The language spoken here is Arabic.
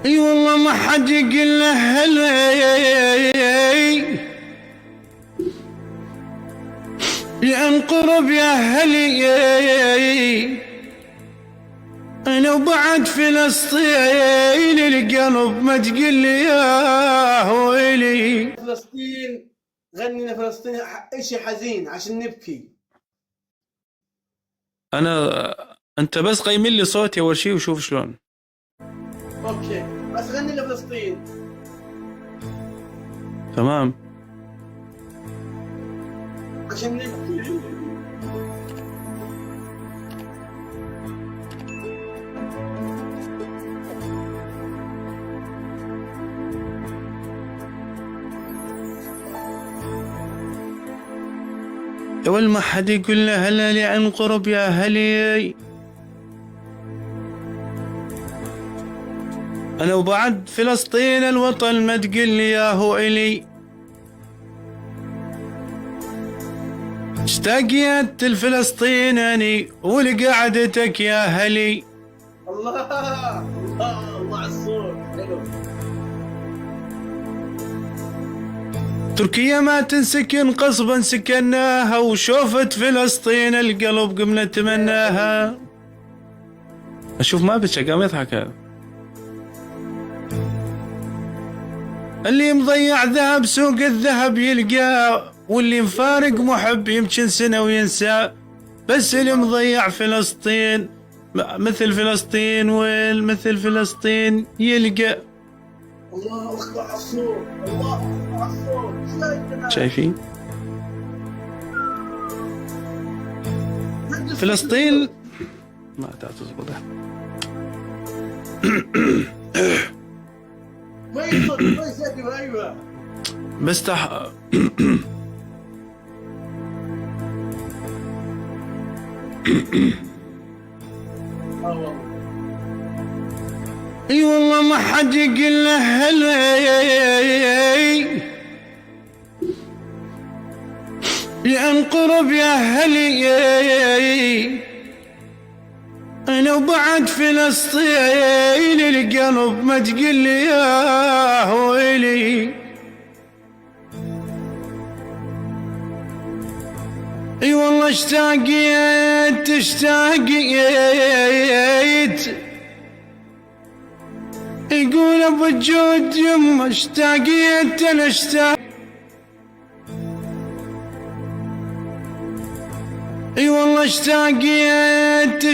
اي والله ما حد يقول له هلي لأن قرب يا هلي. انا وبعد فلسطين القلب ما تقول لي يا ويلي. فلسطين، غني لنا فلسطين اشي حزين عشان نبكي. انت بس قيمين لي صوتي اول شيء وشوف شلون. اوكي بس غني لفلسطين. تمام. عشان نبكي. اول ما حد يقول له هلا لعن قرب يا هلي. انا وبعد فلسطين الوطن ما تقول لي يا هو الي. اشتاقيت لفلسطين اني ولقعدتك يا هلي. الله الله الله على الصوت حلو. تركيا ما تنسكن قصبا سكناها وشوفت فلسطين القلب قمنا نتمناها. اشوف ما بتشا قام يضحك هذا. اللي مضيع ذهب سوق الذهب يلقاه واللي مفارق محب يمكن سنة وينسى. بس اللي مضيع فلسطين مثل فلسطين مثل فلسطين يلقى. الله اكبر على الصوت، الله اكبر على الصوت. شايفين فلسطين ما تزبط. ما يصدق ما يصدق. ايوه بس اي والله ما حد يقول له هلي لأن قرب يا هلي. انا وبعد فلسطين القلب ما تقول لي يا ويلي. اي والله اشتاقيت يقول ابو الجود يما اشتاقيت انا اشتاق. اي والله اشتاقيت